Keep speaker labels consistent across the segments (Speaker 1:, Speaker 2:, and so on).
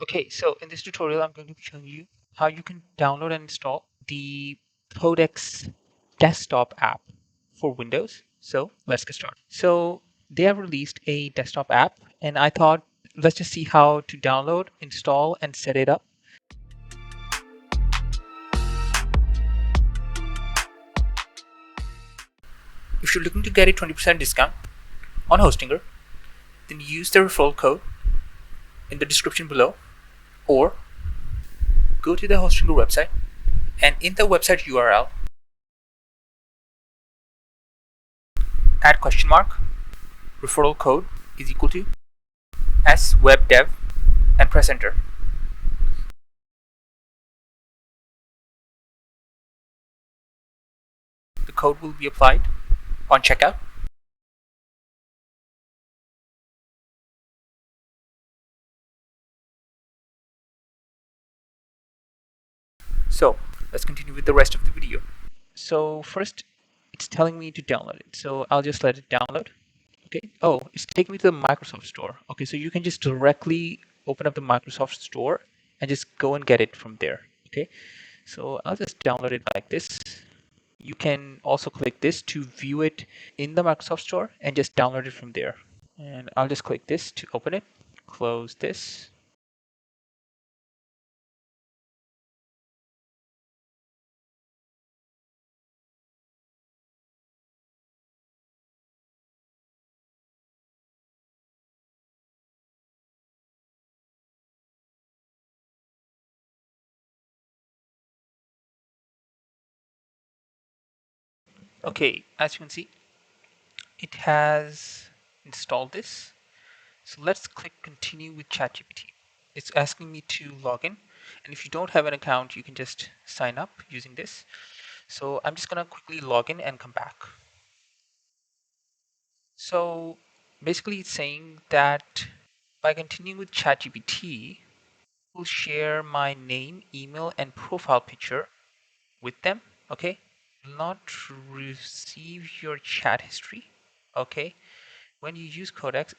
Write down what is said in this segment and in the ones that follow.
Speaker 1: Okay, so in this tutorial, I'm going to be showing you how you can download and install the Codex Desktop app for Windows. So let's get started. So they have released a desktop app, and I thought let's just see how to download, install, and set it up. If you're looking to get a 20% discount on Hostinger, then use the referral code in the description below, or go to the Hostinger website, and in the website URL, add question mark referral code is equal to swebdev and press enter. The code will be applied on checkout. So let's continue with the rest of the video. So first, it's telling me to download it. So I'll just let it download. Okay. Oh, it's taking me to the Microsoft Store. Okay, so you can just directly open up the Microsoft Store and just go and get it from there. Okay. So I'll just download it like this. You can also click this to view it in the Microsoft Store and just download it from there. And I'll just click this to open it. Close this. Okay, as you can see, it has installed this. So let's click continue with ChatGPT. It's asking me to log in. And if you don't have an account, you can just sign up using this. So I'm just going to quickly log in and come back. So basically it's saying that by continuing with ChatGPT, will share my name, email, and profile picture with them. Okay. Will not receive your chat history. Okay. When you use Codex,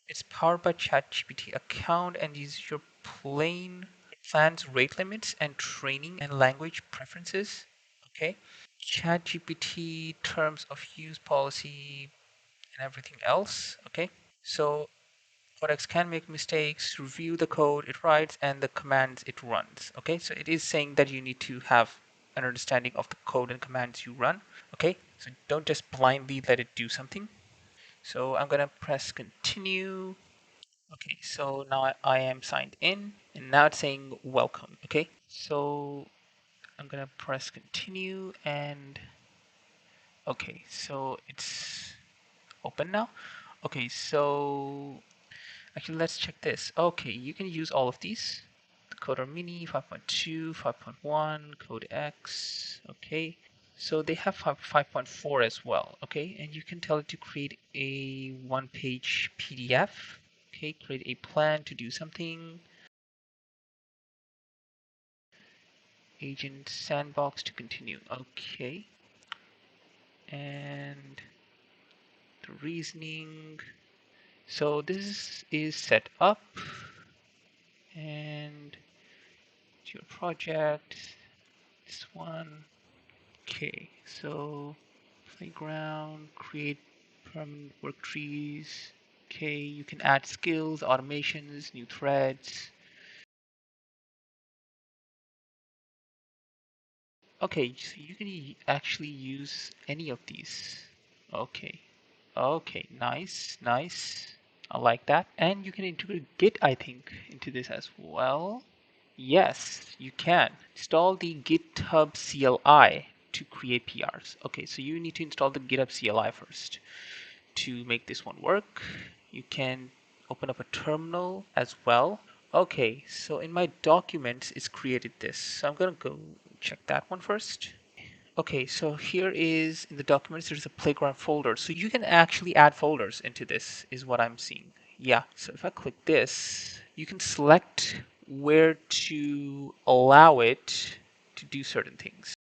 Speaker 1: it's powered by ChatGPT account and uses your plain plans rate limits and training and language preferences. Okay. ChatGPT terms of use policy and everything else. Okay. So Codex can make mistakes, review the code it writes and the commands it runs. Okay. So it is saying that you need to have an understanding of the code and commands you run. Okay. So don't just blindly let it do something. So I'm gonna press continue. Okay, so now I am signed in and now it's saying welcome. Okay, so I'm gonna press continue and okay, so it's open now. Okay, so actually let's check this. Okay, you can use all of these. The Coder Mini 5.2, 5.1, Code X. Okay, so they have 5.4 as well. Okay, and you can tell it to create a one-page PDF. Okay, create a plan to do something. Agent sandbox to continue. Okay, and the reasoning. So this is set up and your project. This one. Okay, so playground, create permanent work trees. Okay, you can add skills, automations, new threads. Okay, so you can actually use any of these. Okay, okay, nice, nice. I like that. And you can integrate Git, I think, into this as well. Yes, you can. Install the GitHub CLI to create PRs. Okay, so you need to install the GitHub CLI first. To make this one work, you can open up a terminal as well. Okay, so in my documents, it's created this. So I'm gonna go check that one first. Okay, so here is in the documents, there's a playground folder. So you can actually add folders into this, is what I'm seeing. Yeah, so if I click this, you can select where to allow it to do certain things.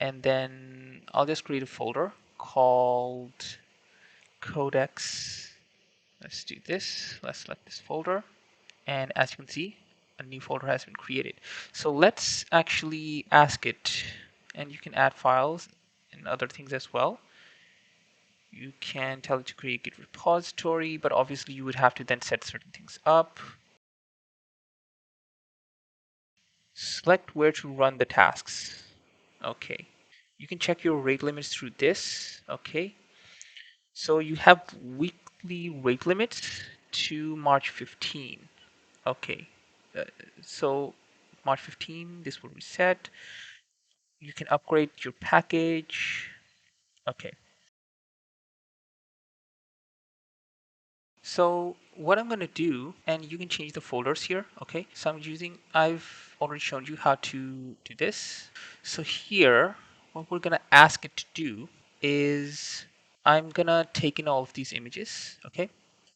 Speaker 1: And then I'll just create a folder called Codex. Let's do this. Let's select this folder. And as you can see, a new folder has been created. So let's actually ask it, and you can add files and other things as well. You can tell it to create a Git repository, but obviously you would have to then set certain things up. Select where to run the tasks. Okay. You can check your rate limits through this. Okay. So you have weekly rate limits to March 15. Okay. Uh, so March 15, this will reset. You can upgrade your package. Okay. So what I'm going to do, and you can change the folders here. Okay. So I've already shown you how to do this. So here, what we're going to ask it to do is I'm going to take in all of these images. Okay.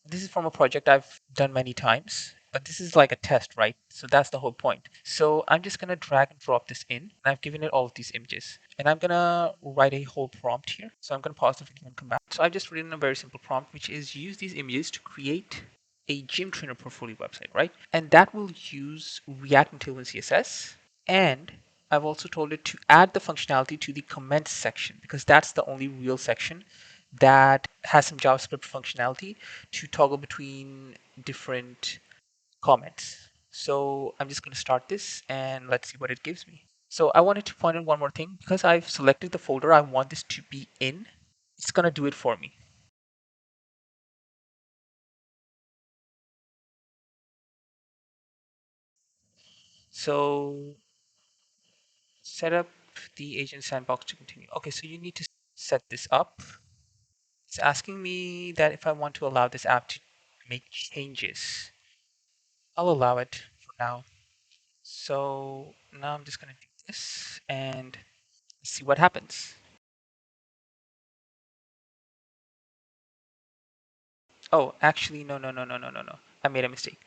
Speaker 1: This is from a project I've done many times, but this is like a test, right? So that's the whole point. So I'm just gonna drag and drop this in, and I've given it all of these images. And I'm gonna write a whole prompt here. So I'm gonna pause the video and come back. So I've just written a very simple prompt, which is use these images to create a gym trainer portfolio website, right? And that will use React Native and CSS. And I've also told it to add the functionality to the comments section because that's the only real section that has some JavaScript functionality to toggle between different comments. So I'm just going to start this and let's see what it gives me. So I wanted to point out one more thing. Because I've selected the folder I want this to be in, it's going to do it for me. So set up the agent sandbox to continue. Okay, so you need to set this up. It's asking me that if I want to allow this app to make changes. I'll allow it for now. So now I'm just going to do this and see what happens. Oh, actually, no, no, no, no, no, no, no. I made a mistake.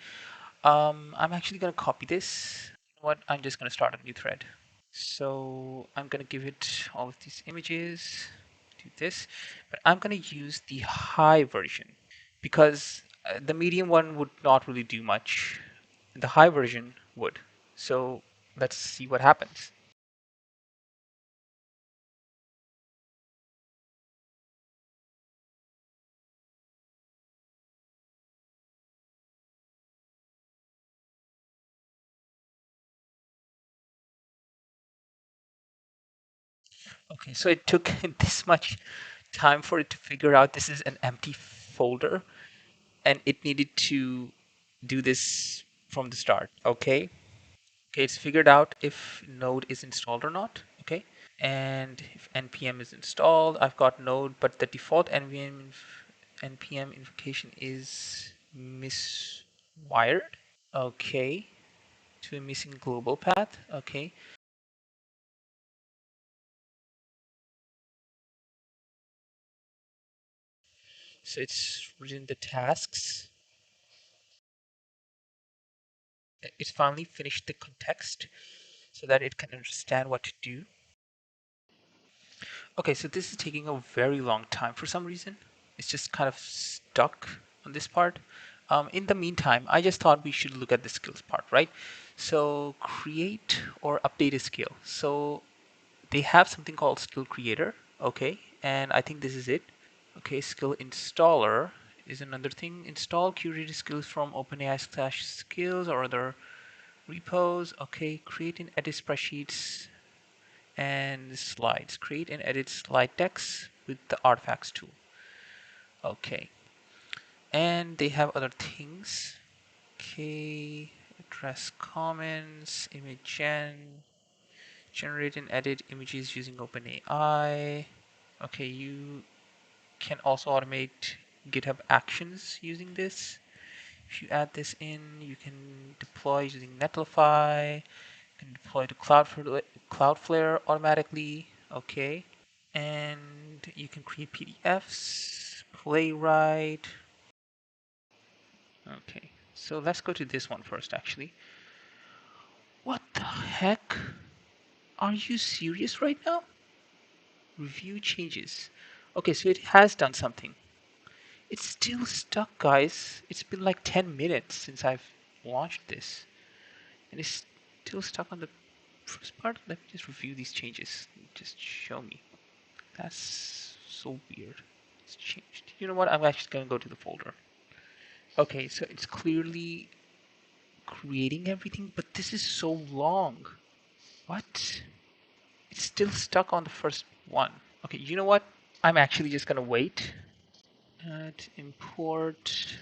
Speaker 1: I'm actually going to copy this. You know what? I'm just going to start a new thread. So I'm going to give it all of these images, do this, but I'm going to use the high version because the medium one would not really do much. The high version would. So let's see what happens. Okay, so it took this much time for it to figure out this is an empty folder and it needed to do this from the start. Okay. Okay, it's figured out if node is installed or not. Okay. And if npm is installed, I've got node, but the default npm invocation is miswired. Okay. To a missing global path. Okay. So it's written the tasks. It's finally finished the context so that it can understand what to do. Okay, so this is taking a very long time for some reason. It's just kind of stuck on this part. In the meantime, I just thought we should look at the skills part, right? So create or update a skill. So they have something called skill creator, okay, and I think this is it. Okay, skill installer is another thing. Install curated skills from OpenAI/skills or other repos. Okay, create and edit spreadsheets and slides. Create and edit slide decks with the artifacts tool. Okay, and they have other things. Okay, address comments, image generate and edit images using OpenAI. Okay, you can also automate GitHub actions using this. If you add this in, you can deploy using Netlify. You can deploy to Cloudflare automatically. Okay. And you can create PDFs, Playwright. Okay. So let's go to this one first, actually. What the heck? Are you serious right now? Review changes. Okay, so it has done something. It's still stuck, guys. It's been like 10 minutes since I've launched this. And it's still stuck on the first part. Let me just review these changes. Just show me. That's so weird. It's changed. You know what? I'm actually gonna go to the folder. Okay, so it's clearly creating everything, but this is so long. What? It's still stuck on the first one. Okay, you know what? I'm actually just gonna wait. Add import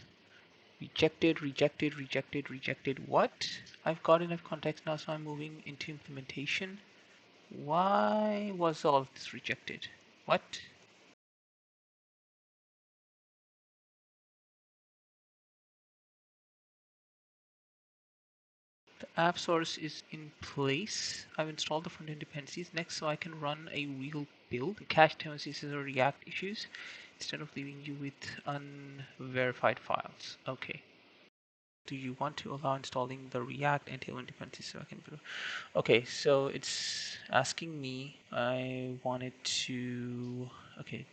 Speaker 1: rejected, rejected, rejected, rejected. What? I've got enough context now, so I'm moving into implementation. Why was all of this rejected? What? The app source is in place. I've installed the front-end dependencies next, so I can run a real build. The cache dependencies are React issues instead of leaving you with unverified files. Okay. Do you want to allow installing the React and tailwind dependencies so I can do? Okay, so it's asking me. I wanted to. Okay,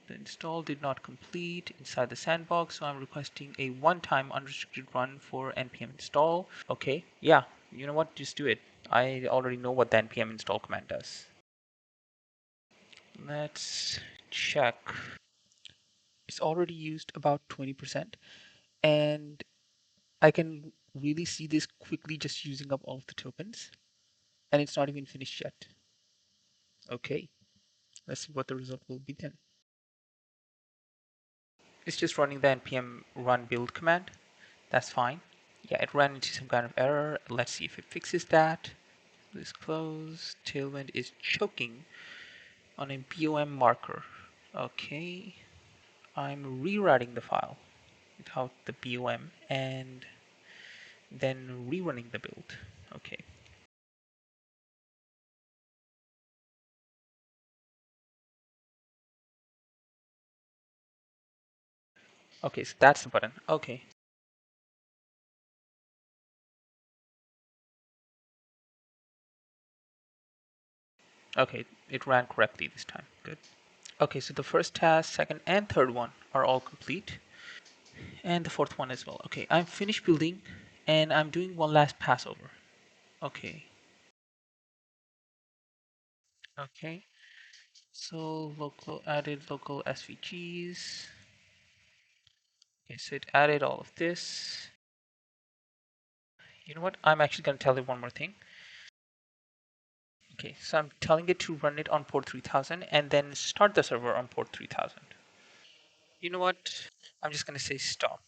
Speaker 1: the install did not complete inside the sandbox, so I'm requesting a one-time unrestricted run for npm install. Okay, yeah, you know what? Just do it. I already know what the npm install command does. Let's check. It's already used about 20%, and I can really see this quickly just using up all of the tokens, and it's not even finished yet. Okay, let's see what the result will be then. It's just running the npm run build command. That's fine. Yeah, it ran into some kind of error. Let's see if it fixes that. This close. Tailwind is choking on a BOM marker. Okay, I'm rewriting the file without the BOM and then rerunning the build. Okay. Okay, so that's the button. Okay. Okay, it ran correctly this time. Good. Okay, so the first task, second, and third one are all complete. And the fourth one as well. Okay, I'm finished building and I'm doing one last pass over. Okay. Okay. So local added local SVGs. Okay, so it added all of this. You know what? I'm actually going to tell it one more thing. Okay, so I'm telling it to run it on port 3000 and then start the server on port 3000. You know what? I'm just going to say stop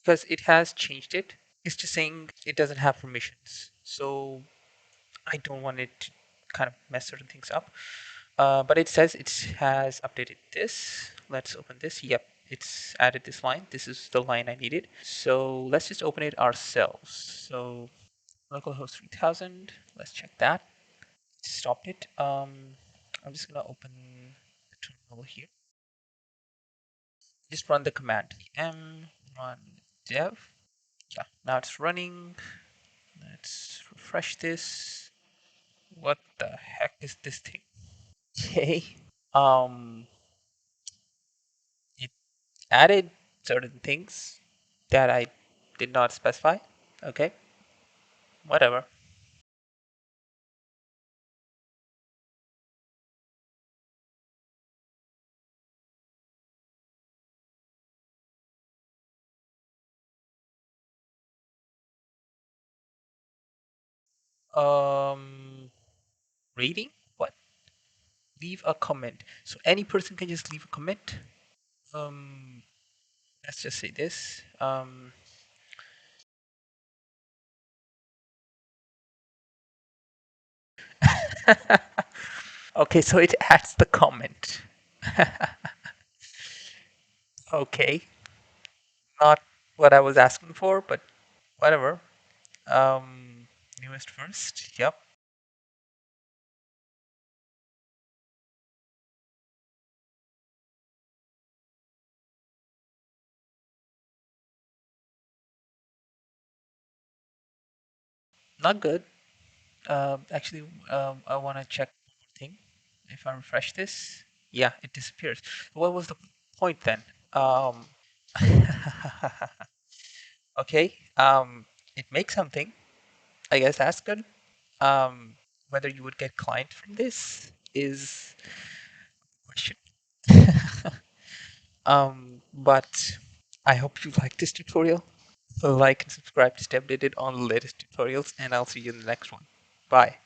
Speaker 1: because it has changed it. It's just saying it doesn't have permissions. So I don't want it to kind of mess certain things up. But it says it has updated this. Let's open this. Yep, it's added this line. This is the line I needed. So let's just open it ourselves. So localhost 3000. Let's check that. Stopped it. I'm just gonna open the terminal here. Just run the command run dev. Yeah, now it's running. Let's refresh this. What the heck is this thing? Okay. Um, it added certain things that I did not specify. Okay, whatever. Um, Rating? What? Leave a comment. So any person can just leave a comment. Um, let's just say this. Okay, so it adds the comment. Okay, not what I was asking for, but whatever. Newest first. Yep. Not good. Actually, I want to check one more thing. If I refresh this, yeah, it disappears. What was the point then? Okay. It makes something. I guess that's good. Um, Whether you would get client from this is a question. But I hope you like this tutorial. Like and subscribe to stay updated on the latest tutorials, and I'll see you in the next one. Bye.